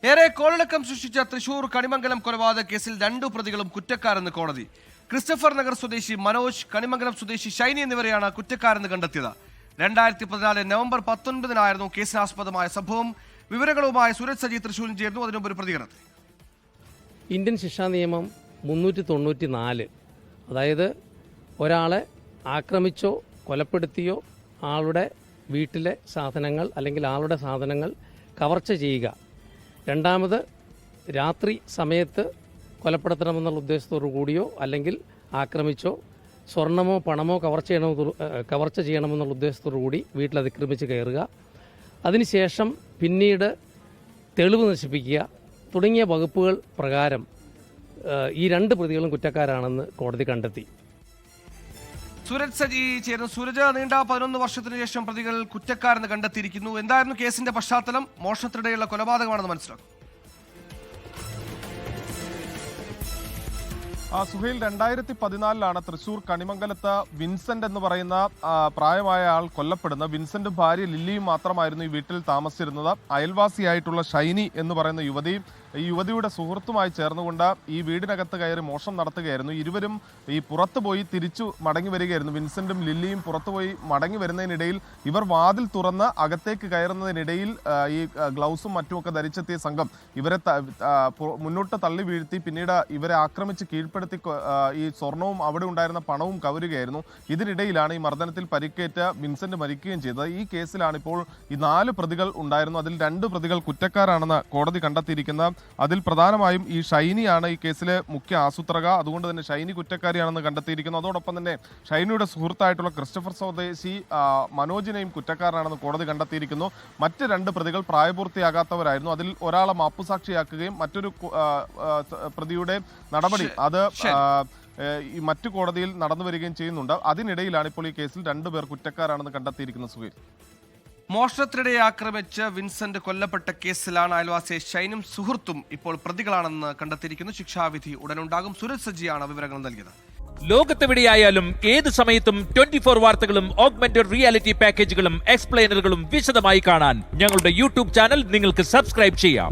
ഏറെ കോളിളക്കം സൃഷ്ടിച്ച തൃശൂർ കണിമംഗലം കൊലപാതക കേസിൽ 2 പ്രതികളും കുറ്റക്കാരെന്ന് കോടതി. ക്രിസ്റ്റഫർ നഗർ സ്വദേശി മനോജ്, കണിമംഗലം സ്വദേശി ഷൈനി എന്നിവരെയാണ് കുറ്റക്കാരെന്ന് കണ്ടെത്തിയത്. 2014 നവംബർ 19-നായിരുന്നു കേസിനാസ്പദമായ സംഭവം. വിവരങ്ങളുമായി സുരജ് സജി തൃശൂരിൽ ചേർന്നു. അതിനുമുമ്പ് ഒരു പ്രതികരണം. ഇന്ത്യൻ ശിക്ഷാ നിയമം 394, അതായത് ഒരാളെ ആക്രമിച്ചോ കൊലപ്പെടുത്തിയോ ആളുടെ വീട്ടിലെ സാധനങ്ങൾ അല്ലെങ്കിൽ ആളുടെ സാധനങ്ങൾ കവർച്ച ചെയ്യുക, രണ്ടാമത് രാത്രി സമയത്ത് കൊലപ്പെടുത്തണമെന്നുള്ള ഉദ്ദേശത്തോടു കൂടിയോ അല്ലെങ്കിൽ ആക്രമിച്ചോ സ്വർണമോ പണമോ കവർച്ച ചെയ്യണമെന്നുള്ള ഉദ്ദേശത്തോടു കൂടി വീട്ടിൽ അതിക്രമിച്ച് കയറുക, അതിനുശേഷം പിന്നീട് തെളിവ് നശിപ്പിക്കുക തുടങ്ങിയ വകുപ്പുകൾ പ്രകാരം ഈ 2 പ്രതികളും കുറ്റക്കാരാണെന്ന് കോടതി കണ്ടെത്തി. സുരജ് സജി ചേർന്നു. സൂരജ്, നീണ്ട 11 വർഷത്തിനു ശേഷം പ്രതികൾ കുറ്റക്കാരെന്ന് കണ്ടെത്തിയിരിക്കുന്നു. എന്തായിരുന്നു കേസിന്റെ പശ്ചാത്തലം? മോഷണത്തിനിടെയുള്ള കൊലപാതകമാണെന്ന് മനസ്സിലാക്കും. സുഹൈൽ, 2014 തൃശൂർ കണിമംഗലത്ത് വിൻസെന്റ് എന്ന് പറയുന്ന പ്രായമായ ആൾ കൊല്ലപ്പെടുന്ന. വിൻസെന്റും ഭാര്യ ലില്ലിയും മാത്രമായിരുന്നു ഈ വീട്ടിൽ താമസിച്ചിരുന്നത്. അയൽവാസിയായിട്ടുള്ള ഷൈനി എന്ന് പറയുന്ന ഈ യുവതിയുടെ സുഹൃത്തുമായി ചേർന്നുകൊണ്ട് ഈ വീടിനകത്ത് കയറി മോഷണം നടത്തുകയായിരുന്നു. ഇരുവരും ഈ പുറത്തുപോയി തിരിച്ചു മടങ്ങി വരികയായിരുന്നു. വിൻസെന്റും ലില്ലിയും പുറത്തുപോയി മടങ്ങി വരുന്നതിനിടയിൽ ഇവർ വാതിൽ തുറന്ന് അകത്തേക്ക് കയറുന്നതിനിടയിൽ ഈ ഗ്ലൗസും മറ്റുമൊക്കെ ധരിച്ചെത്തിയ സംഘം ഇവരെ മുന്നോട്ട് തള്ളി വീഴ്ത്തി പിന്നീട് ഇവരെ ആക്രമിച്ച് കീഴ്പ്പെടുത്തി ഈ സ്വർണവും അവിടെ ഉണ്ടായിരുന്ന പണവും കവരുകയായിരുന്നു. ഇതിനിടയിലാണ് ഈ മർദ്ദനത്തിൽ പരിക്കേറ്റ് വിൻസെന്റ് മരിക്കുകയും ചെയ്തത്. ഈ കേസിലാണ് ഇപ്പോൾ ഈ 4 പ്രതികൾ ഉണ്ടായിരുന്നു. അതിൽ 2 പ്രതികൾ കുറ്റക്കാരാണെന്ന് കോടതി കണ്ടെത്തിയിരിക്കുന്നത്. അതിൽ പ്രധാനമായും ഈ ഷൈനിയാണ് ഈ കേസിലെ മുഖ്യ ആസൂത്രക. അതുകൊണ്ട് തന്നെ ഷൈനി കുറ്റക്കാരിയാണെന്ന് കണ്ടെത്തിയിരിക്കുന്നു. അതോടൊപ്പം തന്നെ ഷൈനിയുടെ സുഹൃത്തായിട്ടുള്ള ക്രിസ്റ്റഫർ സ്വദേശി മനോജിനെയും കുറ്റക്കാരനാണെന്ന് കോടതി കണ്ടെത്തിയിരിക്കുന്നു. മറ്റ് 2 പ്രതികൾ പ്രായപൂർത്തിയാകാത്തവരായിരുന്നു. അതിൽ ഒരാളെ മാപ്പുസാക്ഷിയാക്കുകയും മറ്റൊരു പ്രതിയുടെ നടപടി അത് ഈ മറ്റു കോടതിയിൽ നടന്നു വരികയും ചെയ്യുന്നുണ്ട്. അതിനിടയിലാണ് ഇപ്പോൾ ഈ കേസിൽ 2 പേർ കുറ്റക്കാരാണെന്ന് കണ്ടെത്തിയിരിക്കുന്നത്. സുഹൈൽ, മോഷണത്തിനിടെ ആക്രമിച്ച് വിൻസെന്റ് കൊല്ലപ്പെട്ട കേസിലാണ് അയൽവാസിയെ ഷൈനും സുഹൃത്തും ഇപ്പോൾ പ്രതികളാണെന്ന് കണ്ടെത്തിയിരിക്കുന്നു. ശിക്ഷാവിധി ഉടനുണ്ടാകും. സുരജ് സജിയാണ് വിവരങ്ങൾ നൽകിയത്. ലോകത്തെവിടെയായാലും ഏത് സമയത്തും 24 വാർത്തകളും ഓഗ്മെന്റഡ് റിയാലിറ്റി പാക്കേജുകളും എക്സ്പ്ലെയിനറുകളും വിശദമായി കാണാൻ ഞങ്ങളുടെ യൂട്യൂബ് ചാനൽ നിങ്ങൾക്ക് സബ്സ്ക്രൈബ് ചെയ്യാം.